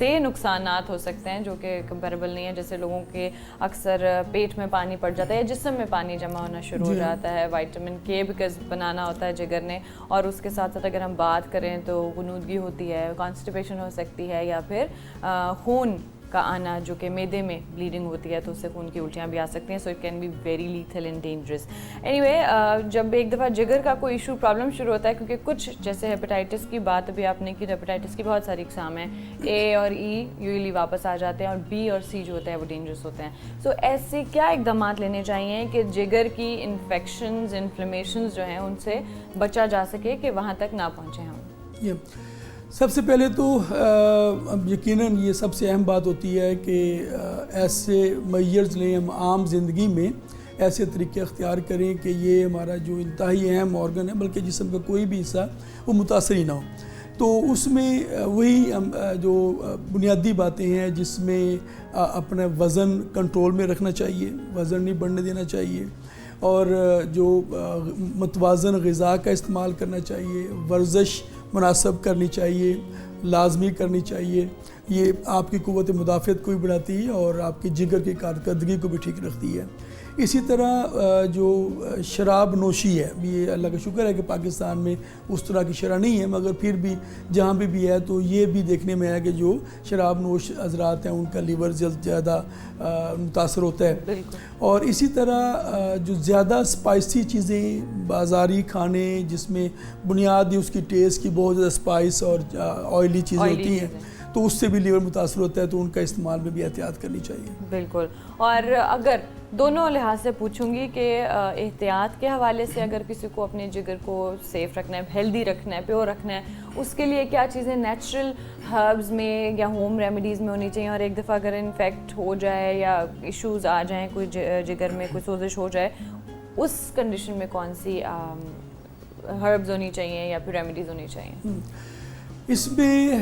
سے نقصانات ہو سکتے ہیں جو کہ کمپیریبل نہیں ہے. جیسے لوگوں کے اکثر پیٹ میں پانی پڑ جاتا ہے, جسم میں پانی جمع ہونا شروع ہو جاتا ہے, وائٹامن کے بیکاز بنانا ہوتا ہے جگر نے, اور اس کے ساتھ ساتھ اگر ہم بات کریں تو غنودگی ہوتی ہے, کانسٹیپیشن ہو سکتی ہے, یا پھر خون کا آنا جو کہ میدے میں بلیڈنگ ہوتی ہے تو اس سے خون کی الٹیاں بھی آ سکتی ہیں. So it can be very lethal and dangerous. Anyway, جب ایک دفعہ جگر کا کوئی ایشو پرابلم شروع ہوتا ہے, کیونکہ کچھ جیسے ہیپیٹائٹس کی بات ابھی آپ نے کی, ہیپیٹائٹس کی بہت ساری اقسام ہیں, اے اور ای یوزلی واپس آ جاتے ہیں, اور بی اور سی جو ہوتے ہیں وہ ڈینجرس ہوتے ہیں. سو ایسے کیا اقدامات لینے چاہیے کہ جگر کی انفیکشنز, انفلیمیشنز جو ہیں ان سے بچا جا سکے کہ وہاں تک نہ پہنچیں ہم؟ سب سے پہلے تو یقیناً یہ سب سے اہم بات ہوتی ہے کہ ایسے میئرز لیں, ہم عام زندگی میں ایسے طریقے اختیار کریں کہ یہ ہمارا جو انتہائی اہم آرگن ہے, بلکہ جسم کا کوئی بھی حصہ وہ متاثر ہی نہ ہو. تو اس میں وہی جو بنیادی باتیں ہیں جس میں اپنا وزن کنٹرول میں رکھنا چاہیے, وزن نہیں بڑھنے دینا چاہیے, اور جو متوازن غذا کا استعمال کرنا چاہیے, ورزش مناسب کرنی چاہیے, لازمی کرنی چاہیے. یہ آپ کی قوت مدافعت کو بھی بڑھاتی ہے اور آپ کی جگر کی کارکردگی کو بھی ٹھیک رکھتی ہے. اسی طرح جو شراب نوشی ہے, یہ اللہ کا شکر ہے کہ پاکستان میں اس طرح کی شرح نہیں ہے, مگر پھر بھی جہاں بھی ہے تو یہ بھی دیکھنے میں ہے کہ جو شراب نوش حضرات ہیں ان کا لیور زیادہ متاثر ہوتا ہے. اور اسی طرح جو زیادہ اسپائسی چیزیں, بازاری کھانے جس میں بنیاد اس کی ٹیسٹ کی بہت زیادہ اسپائس اور آئلی چیزیں ہوتی ہیں, تو اس سے بھی لیور متاثر ہوتا ہے, تو ان کا استعمال میں بھی احتیاط کرنی چاہیے. بالکل. اور اگر دونوں لحاظ سے پوچھوں گی کہ احتیاط کے حوالے سے اگر کسی کو اپنے جگر کو سیف رکھنا ہے, ہیلدی رکھنا ہے, پیور رکھنا ہے, اس کے لیے کیا چیزیں نیچرل ہربز میں یا ہوم ریمیڈیز میں ہونی چاہیے؟ اور ایک دفعہ اگر انفیکٹ ہو جائے یا ایشوز آ جائیں, کوئی جگر میں کوئی سوزش ہو جائے, اس کنڈیشن میں کون سی ہربز ہونی چاہیے یا پھر ریمیڈیز ہونی چاہیے؟ اس میں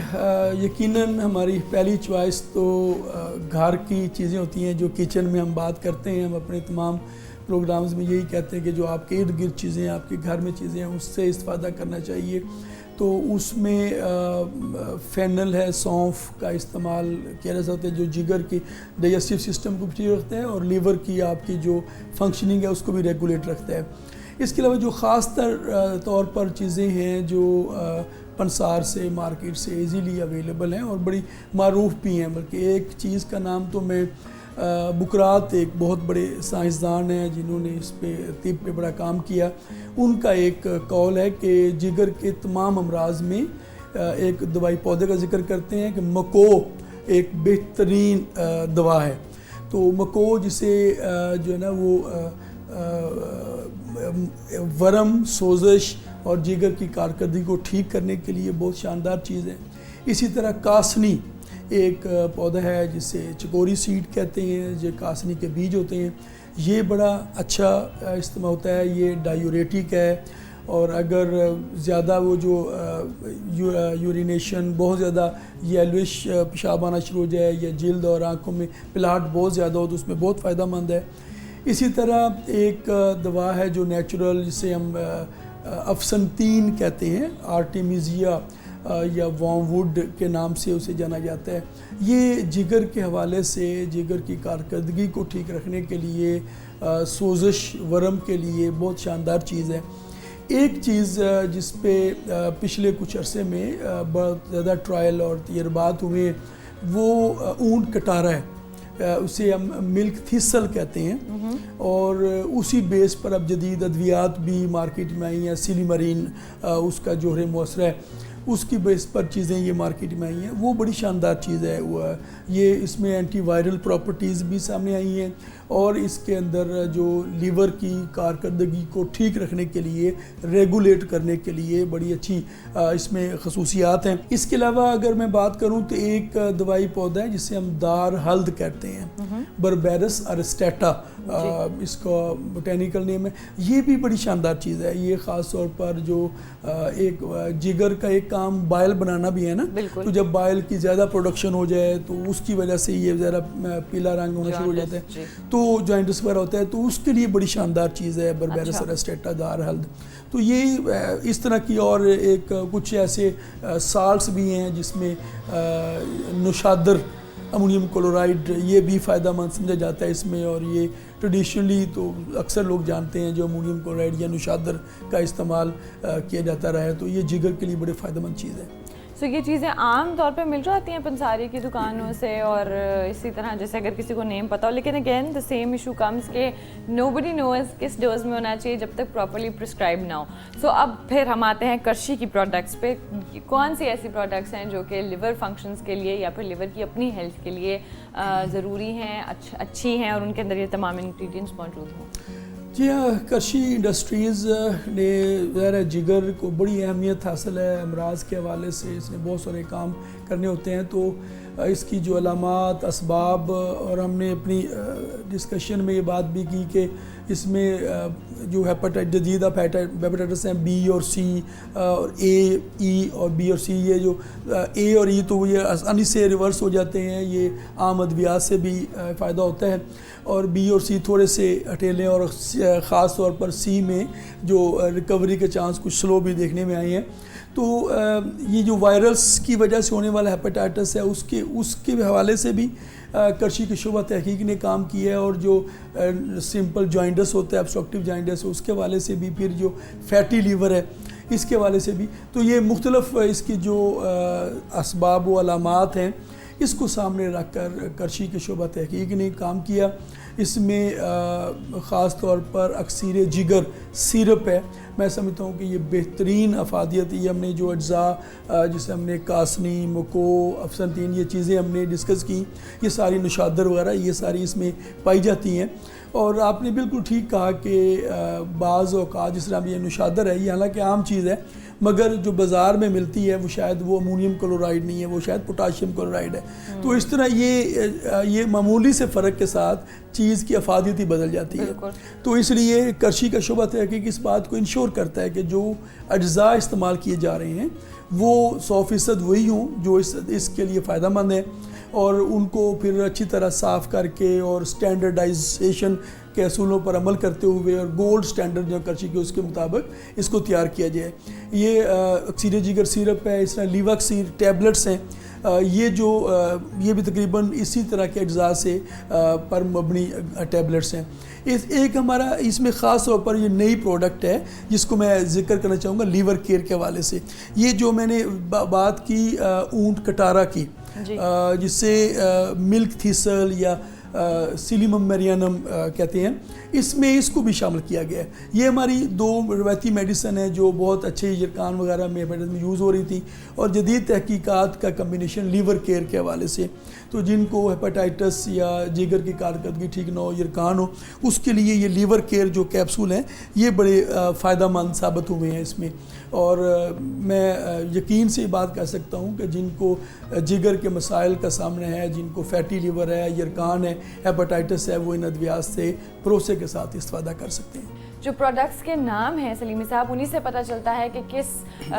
یقیناً ہماری پہلی چوائس تو گھر کی چیزیں ہوتی ہیں, جو کچن میں ہم بات کرتے ہیں. ہم اپنے تمام پروگرامز میں یہی کہتے ہیں کہ جو آپ کے ارد گرد چیزیں ہیں, آپ کے گھر میں چیزیں ہیں, اس سے استفادہ کرنا چاہیے. تو اس میں فینل ہے, سونف کا استعمال کیا جا سکتا ہے, جو جگر کی ڈائجسٹیو سسٹم کو بھی ٹھیک رکھتا ہے اور لیور کی آپ کی جو فنکشننگ ہے اس کو بھی ریگولیٹ رکھتا ہے. اس کے علاوہ جو خاص طور پر چیزیں ہیں جو پنسار سے, مارکیٹ سے ایزیلی اویلیبل ہیں اور بڑی معروف بھی ہیں, بلکہ ایک چیز کا نام تو میں بکرات ایک بہت بڑے سائنسدان ہیں جنہوں نے اس پہ طب پہ بڑا کام کیا, ان کا ایک قول ہے کہ جگر کے تمام امراض میں ایک دوائی پودے کا ذکر کرتے ہیں کہ مکو ایک بہترین دوا ہے. تو مکو جسے جو ہے نا وہ ورم, سوزش اور جگر کی کارکردگی کو ٹھیک کرنے کے لیے بہت شاندار چیز ہے. اسی طرح کاسنی ایک پودا ہے جسے چکوری سیڈ کہتے ہیں, جو کاسنی کے بیج ہوتے ہیں, یہ بڑا اچھا استعمال ہوتا ہے. یہ ڈائیوریٹک ہے, اور اگر زیادہ وہ جو یورینیشن بہت زیادہ یلوش پیشاب آنا شروع ہو جائے یا جلد اور آنکھوں میں پلاٹ بہت زیادہ ہو تو اس میں بہت فائدہ مند ہے. اسی طرح ایک دوا ہے جو نیچرل, جسے ہم افسنتین کہتے ہیں, آرٹیمیزیا یا وارم ووڈ کے نام سے اسے جانا جاتا ہے. یہ جگر کے حوالے سے جگر کی کارکردگی کو ٹھیک رکھنے کے لیے, سوزش ورم کے لیے بہت شاندار چیز ہے. ایک چیز جس پہ پچھلے کچھ عرصے میں بہت زیادہ ٹرائل اور تجربات ہوئے, وہ اونٹ کٹارا ہے. اسے ہم ملک تھیسل کہتے ہیں, اور اسی بیس پر اب جدید ادویات بھی مارکیٹ میں آئی ہیں. سلیمرین اس کا جوہر مؤثر ہے, اس کی بیس پر چیزیں یہ مارکیٹ میں آئی ہیں. وہ بڑی شاندار چیز ہے. یہ اس میں اینٹی وائرل پراپرٹیز بھی سامنے آئی ہیں, اور اس کے اندر جو لیور کی کارکردگی کو ٹھیک رکھنے کے لیے, ریگولیٹ کرنے کے لیے بڑی اچھی اس میں خصوصیات ہیں. اس کے علاوہ اگر میں بات کروں تو ایک دوائی پودا ہے جسے ہم دار ہلد کہتے ہیں, بربیرس ارسٹیٹا اس کا بوٹینیکل نیم ہے. یہ بھی بڑی شاندار چیز ہے. یہ خاص طور پر جو ایک جگر کا ایک کام بائل بنانا بھی ہے نا, تو جب بائل کی زیادہ پروڈکشن ہو جائے تو اس کی وجہ سے یہ ذرا پیلا رنگ ہونا شروع ہو جاتا ہے, تو جوائنٹس وغیرہ ہوتا ہے, تو اس کے لیے بڑی شاندار چیز ہے بربیرس ارسٹیٹا دار ہلد. تو یہ اس طرح کی اور ایک کچھ ایسے سالٹس بھی ہیں جس میں نوشادر امونیم کلورائڈ یہ بھی فائدہ مند سمجھا جاتا ہے اس میں, اور یہ ٹریڈیشنلی تو اکثر لوگ جانتے ہیں جو امونیم کلورائڈ یا نوشادر کا استعمال کیا جاتا رہا ہے, تو یہ جگر کے لیے بڑے فائدہ مند چیز ہے. سو یہ چیزیں عام طور پہ مل جاتی ہیں پنساری کی دکانوں سے, اور اسی طرح جیسے اگر کسی کو نیم پتہ ہو, لیکن again the same issue comes کہ نو بڈی نوز کس ڈوز میں ہونا چاہیے جب تک پراپرلی پرسکرائب نہ ہو. سو اب پھر ہم آتے ہیں کرشی کی پروڈکٹس پہ. کون سی ایسی پروڈکٹس ہیں جو کہ لیور فنکشنز کے لیے یا پھر لیور کی اپنی ہیلتھ کے لیے ضروری ہیں, اچھی ہیں, اور ان کے اندر یہ تمام انگریڈینٹس موجود ہوں؟ جی ہاں, کرشی انڈسٹریز نے ظاہر جگر کو بڑی اہمیت حاصل ہے امراض کے حوالے سے, اس نے بہت سارے کام کرنے ہوتے ہیں. تو اس کی جو علامات, اسباب, اور ہم نے اپنی ڈسکشن میں یہ بات بھی کی کہ اس میں جو جدید ہیپاٹائٹس ہیں بی اور سی اور اے, ای اور بی اور سی, یہ جو اے اور ای تو یہ آسانی سے ریورس ہو جاتے ہیں, یہ عام ادویات سے بھی فائدہ ہوتا ہے, اور بی اور سی تھوڑے سے ہٹیلے, اور خاص طور پر سی میں جو ریکوری کے چانس کچھ سلو بھی دیکھنے میں آئے ہیں. تو یہ جو وائرلس کی وجہ سے ہونے والا ہیپاٹائٹس ہے اس کے حوالے سے بھی کرشی کی شعبہ تحقیق نے کام کیا ہے, اور جو سمپل جوائنٹس ہوتا ہے ابسٹرکٹیو جوائنٹس اس کے حوالے سے بھی, پھر جو فیٹی لیور ہے اس کے حوالے سے بھی. تو یہ مختلف اس کی جو اسباب و علامات ہیں اس کو سامنے رکھ کر کرشی کے شعبہ تحقیق نے کام کیا. اس میں خاص طور پر اکسیر جگر سیرپ ہے, میں سمجھتا ہوں کہ یہ بہترین افادیت, یہ ہم نے جو اجزاء جسے ہم نے کاسنی, مکو, افسنتین, یہ چیزیں ہم نے ڈسکس کی, یہ ساری نوشادر وغیرہ یہ ساری اس میں پائی جاتی ہیں. اور آپ نے بالکل ٹھیک کہا کہ بعض اوقات جس طرح یہ نوشادر ہے, یہ حالانکہ عام چیز ہے, مگر جو بازار میں ملتی ہے وہ شاید وہ امونیم کلورائڈ نہیں ہے, وہ شاید پوٹاشیم کلورائڈ ہے. تو اس طرح یہ معمولی سے فرق کے ساتھ چیز کی افادیت ہی بدل جاتی ہے. تو اس لیے کرشی کا شعبہ تحقیق اس بات کو انشور کرتا ہے کہ جو اجزاء استعمال کیے جا رہے ہیں وہ 100% وہی ہوں جو اس کے لیے فائدہ مند ہیں, اور ان کو پھر اچھی طرح صاف کر کے اور سٹینڈرڈائزیشن کے اصولوں پر عمل کرتے ہوئے اور گولڈ سٹینڈرڈ جو کرشی کے اس کے مطابق اس کو تیار کیا جائے. یہ اکسیر جگر سیرپ ہے, اس طرح لیواکسیر ٹیبلٹس ہیں, یہ بھی تقریباً اسی طرح کے اجزاء سے پر مبنی ٹیبلٹس ہیں. ایک ہمارا اس میں خاص طور پر یہ نئی پروڈکٹ ہے جس کو میں ذکر کرنا چاہوں گا لیور کیئر کے حوالے سے. یہ جو میں نے بات کی اونٹ کٹارا کی, جس سے ملک تھیسل یا سیلیمم میرینم کہتے ہیں, اس میں اس کو بھی شامل کیا گیا ہے. یہ ہماری 2 روایتی میڈیسن ہیں جو بہت اچھے یرکان وغیرہ میں یوز ہو رہی تھی, اور جدید تحقیقات کا کمبینیشن لیور کیئر کے حوالے سے. تو جن کو ہیپاٹائٹس یا جگر کی کارکردگی ٹھیک نہ ہو, یرکان ہو, اس کے لیے یہ لیور کیئر جو کیپسول ہیں یہ بڑے فائدہ مند ثابت ہوئے ہیں اس میں. اور میں یقین سے یہ بات کہہ سکتا ہوں کہ جن کو جگر کے مسائل کا سامنا ہے, جن کو فیٹی لیور ہے, یرکان ہے, ہیپاٹائٹس ہے, وہ ان ادویات سے بھروسے کے ساتھ استفادہ کر سکتے ہیں. جو پروڈکٹس کے نام ہیں سلیمی صاحب, انہی سے پتہ چلتا ہے کہ کس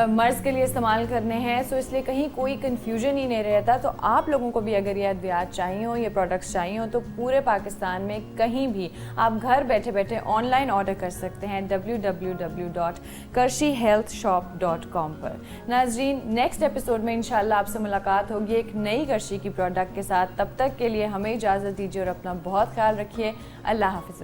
مرض کے لیے استعمال کرنے ہیں, سو اس لیے کہیں کوئی کنفیوژن ہی نہیں رہتا. تو آپ لوگوں کو بھی اگر یہ ادویات چاہیے ہوں, یہ پروڈکٹس چاہیے ہوں, تو پورے پاکستان میں کہیں بھی آپ گھر بیٹھے بیٹھے آن لائن آرڈر کر سکتے ہیں www.karshihealthshop.com پر. ناظرین, نیکسٹ ایپیسوڈ میں انشاءاللہ آپ سے ملاقات ہوگی ایک نئی کرشی کی پروڈکٹ کے ساتھ. تب تک کے لیے ہمیں اجازت دیجیے اور اپنا بہت خیال رکھیے. اللہ حافظ.